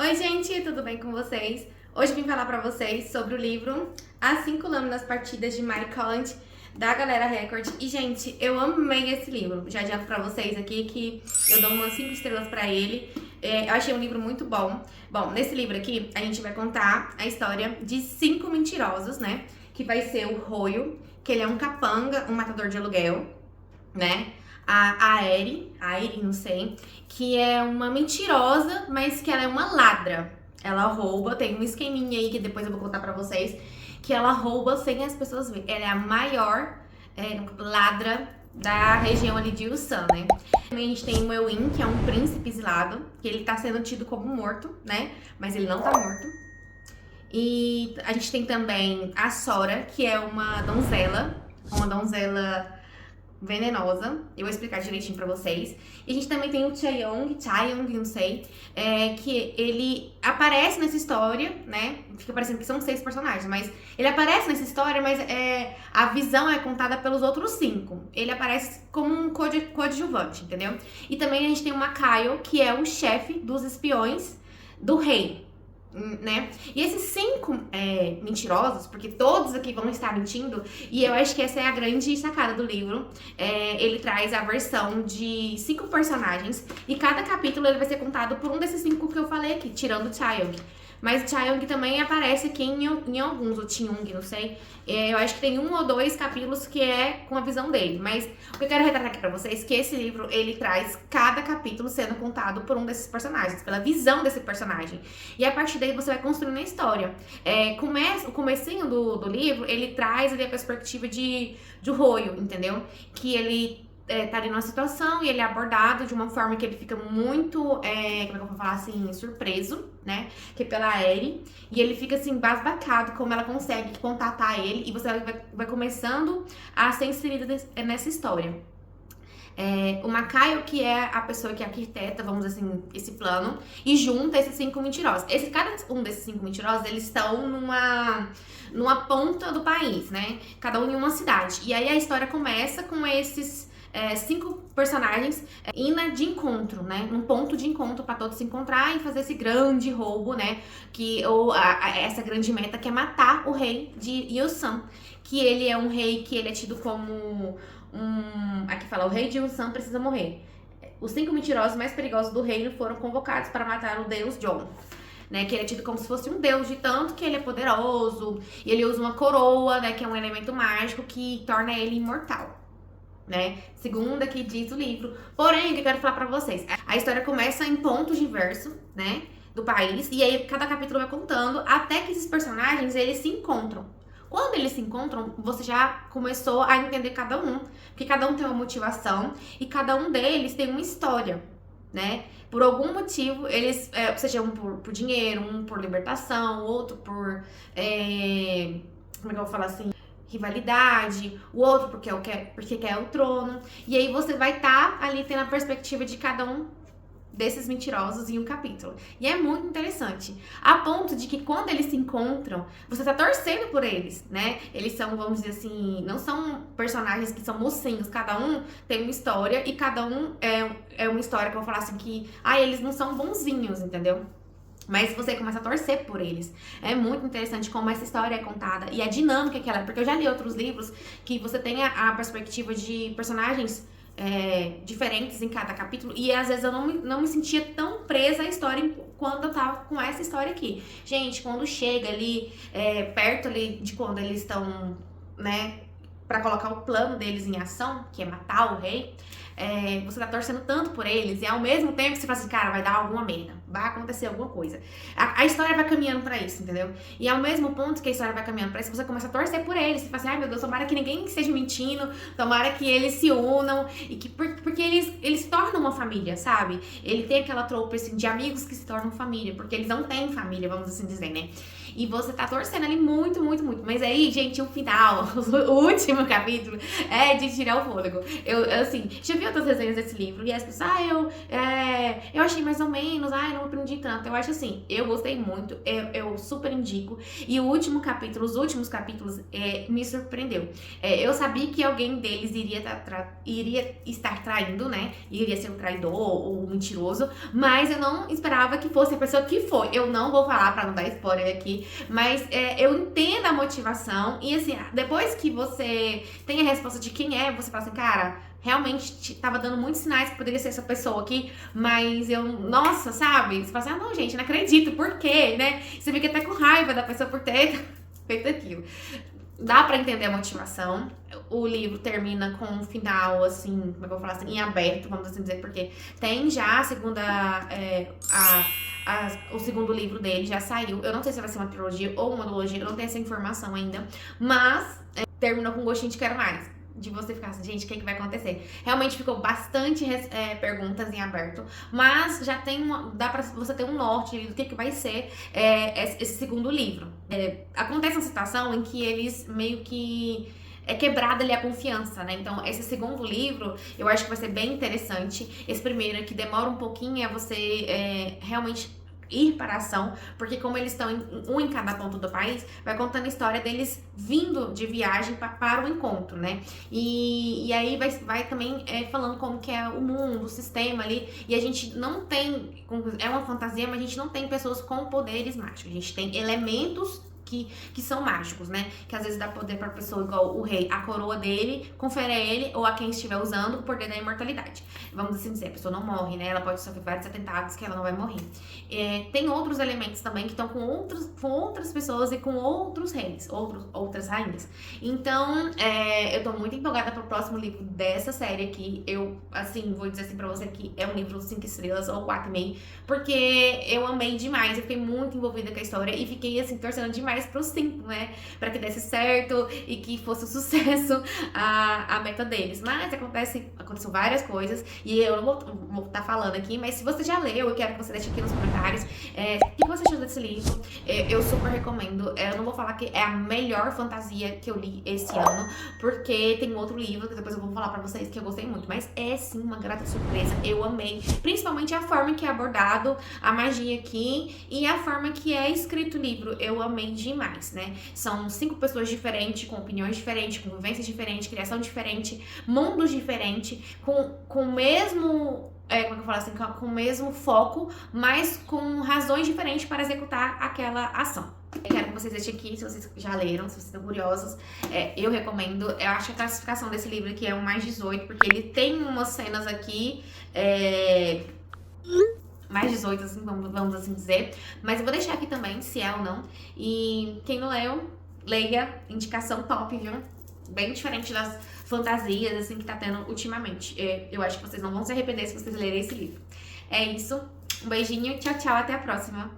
Oi, gente, tudo bem com vocês? Hoje eu vim falar pra vocês sobre o livro As 5 Lâminas Partidas de Mary Collins, da Galera Record. E, gente, eu amei esse livro. Já adianto pra vocês aqui que eu dou umas 5 estrelas pra ele. Eu achei um livro muito bom. Bom, nesse livro aqui, a gente vai contar a história de 5 mentirosos, né? Que vai ser o Roio, que ele é um capanga, um matador de aluguel, né? A Aerie, não sei, que é uma mentirosa, mas que ela é uma ladra. Ela rouba, tem um esqueminha aí que depois eu vou contar pra vocês, que ela rouba sem as pessoas verem. Ela é a maior ladra da região ali de Yusan, né? Também a gente tem o Ewin, que é um príncipe exilado, que ele tá sendo tido como morto, né? Mas ele não tá morto. E a gente tem também a Sora, que é uma donzela venenosa. Eu vou explicar direitinho pra vocês. E a gente também tem o Chaeyoung, não sei, que ele aparece nessa história, né? Fica parecendo que são 6 personagens, mas ele aparece nessa história, mas a visão é contada pelos outros 5. Ele aparece como um coadjuvante, entendeu? E também a gente tem o Makaio, que é o chefe dos espiões do rei, né? E esses 5 mentirosos, porque todos aqui vão estar mentindo, e eu acho que essa é a grande sacada do livro. Ele traz a versão de 5 personagens, e cada capítulo ele vai ser contado por um desses 5 que eu falei aqui, tirando o Chaeyoung. Mas o Chaeyoung também aparece aqui em alguns, o Cheung, não sei. Eu acho que tem 1 ou 2 capítulos que é com a visão dele. Mas o que eu quero retratar aqui pra vocês é que esse livro, ele traz cada capítulo sendo contado por um desses personagens, pela visão desse personagem. E a partir daí você vai construindo a história. O comecinho do livro, ele traz ali a perspectiva de Roio, entendeu? Que ele tá ali numa situação e ele é abordado de uma forma que ele fica muito, como é que eu vou falar assim, surpreso, né? Que é pela Aerie. E ele fica assim, basbacado como ela consegue contatar ele, e você vai começando a ser inserida nessa história. O Makaio, que é a pessoa que arquiteta, vamos dizer assim, esse plano, e junta esses 5 mentirosos. Cada um desses 5 mentirosos, eles estão numa ponta do país, né? Cada um em uma cidade. E aí a história começa com esses 5 personagens indo de encontro, né? Num ponto de encontro para todos se encontrar e fazer esse grande roubo, né? Essa grande meta que é matar o rei de Yusan, que ele é um rei que ele é tido como aqui fala, o rei de Yusan precisa morrer. Os 5 mentirosos mais perigosos do reino foram convocados para matar o deus John, né, que ele é tido como se fosse um deus, de tanto que ele é poderoso, e ele usa uma coroa, né, que é um elemento mágico que torna ele imortal, né, segundo aqui diz o livro. Porém, o que eu quero falar pra vocês, a história começa em pontos diversos, né, do país, e aí cada capítulo vai contando até que esses personagens, eles se encontram. Quando eles se encontram, você já começou a entender cada um, porque cada um tem uma motivação e cada um deles tem uma história, né? Por algum motivo, eles, seja um por dinheiro, um por libertação, outro por, como é que eu vou falar assim, rivalidade, o outro porque quer o trono. E aí você vai estar ali tendo a perspectiva de cada um desses mentirosos em um capítulo. E é muito interessante. A ponto de que quando eles se encontram, você tá torcendo por eles, né? Eles são, vamos dizer assim, não são personagens que são mocinhos. Cada um tem uma história e cada um é uma história que eu vou falar assim que... eles não são bonzinhos, entendeu? Mas você começa a torcer por eles. É muito interessante como essa história é contada. E a dinâmica que ela é. Porque eu já li outros livros que você tem a perspectiva de personagens diferentes em cada capítulo, e às vezes eu não me sentia tão presa à história quando eu tava com essa história aqui. Gente, quando chega ali, perto ali de quando eles estão, né, pra colocar o plano deles em ação, que é matar o rei, você tá torcendo tanto por eles, e ao mesmo tempo você fala assim, cara, vai dar alguma merda, vai acontecer alguma coisa. A história vai caminhando pra isso, entendeu? E ao mesmo ponto que a história vai caminhando pra isso, você começa a torcer por eles. Você fala assim, ai meu Deus, tomara que ninguém esteja mentindo, tomara que eles se unam, e porque eles se tornam uma família, sabe? Ele tem aquela tropa assim, de amigos que se tornam família, porque eles não têm família, vamos assim dizer, né? E você tá torcendo ali muito, muito, muito. Mas aí, gente, o final, o último capítulo, é de tirar o fôlego. Eu assim, já vi outras resenhas desse livro, e as pessoas, eu achei mais ou menos, surpreendi tanto. Eu acho assim, eu gostei muito, eu super indico. E o último capítulo, os últimos capítulos, me surpreendeu. Eu sabia que alguém deles iria estar traindo, né? Iria ser um traidor ou um mentiroso, mas eu não esperava que fosse a pessoa que foi. Eu não vou falar pra não dar spoiler aqui, mas eu entendo a motivação. E assim, depois que você tem a resposta de quem é, você fala assim, cara, realmente tava dando muitos sinais que poderia ser essa pessoa aqui, mas eu, nossa, sabe? Você fala assim, ah, não, gente, não acredito, por quê, né? Você fica até com raiva da pessoa por ter feito aquilo. Dá pra entender a motivação. O livro termina com um final, assim, como é que eu vou falar assim, em aberto, vamos assim dizer, porque tem já a segunda. O segundo livro dele já saiu. Eu não sei se vai ser uma trilogia ou uma duologia, eu não tenho essa informação ainda. Mas terminou com um gostinho de quero mais. De você ficar assim, gente, o que, que vai acontecer? Realmente ficou bastante perguntas em aberto, mas já tem dá pra você ter um norte do que vai ser esse segundo livro. Acontece uma situação em que eles meio que quebrada ali a confiança, né? Então, esse segundo livro, eu acho que vai ser bem interessante. Esse primeiro que demora um pouquinho é você realmente ir para a ação, porque como eles estão um em cada ponto do país, vai contando a história deles vindo de viagem para o encontro, né? E aí vai também falando como que é o mundo, o sistema ali, e a gente não tem, é uma fantasia, mas a gente não tem pessoas com poderes mágicos, a gente tem elementos que são mágicos, né? Que às vezes dá poder pra pessoa, igual o rei, a coroa dele, confere a ele ou a quem estiver usando o poder da imortalidade. Vamos assim dizer, a pessoa não morre, né? Ela pode sofrer vários atentados que ela não vai morrer. Tem outros elementos também que estão com outras pessoas e com outros reis, outras rainhas. Então, eu tô muito empolgada pro próximo livro dessa série aqui. Eu, assim, vou dizer assim pra você que é um livro 5 estrelas ou 4,5, porque eu amei demais, eu fiquei muito envolvida com a história e fiquei, assim, torcendo demais pro 5, né? Pra que desse certo e que fosse um sucesso a meta deles. Mas aconteceu várias coisas e eu não vou estar falando aqui, mas se você já leu, eu quero que você deixe aqui nos comentários o que você achou desse livro. Eu super recomendo. Eu não vou falar que é a melhor fantasia que eu li esse ano, porque tem outro livro que depois eu vou falar pra vocês que eu gostei muito, mas é sim uma grata surpresa. Eu amei, principalmente a forma que é abordado a magia aqui e a forma que é escrito o livro. Eu amei demais, né? São 5 pessoas diferentes, com opiniões diferentes, com vivências diferentes, criação diferente, mundos diferentes, com o mesmo, como é que eu falo assim, com o mesmo foco, mas com razões diferentes para executar aquela ação. Eu quero que vocês deixem aqui, se vocês já leram, se vocês estão curiosos, eu recomendo. Eu acho que a classificação desse livro aqui é um mais 18, porque ele tem umas cenas aqui, mais 18, assim, vamos assim dizer. Mas eu vou deixar aqui também, se é ou não. E quem não leu, leia. Indicação top, viu? Bem diferente das fantasias, assim, que tá tendo ultimamente. Eu acho que vocês não vão se arrepender se vocês lerem esse livro. É isso. Um beijinho, tchau, tchau, até a próxima.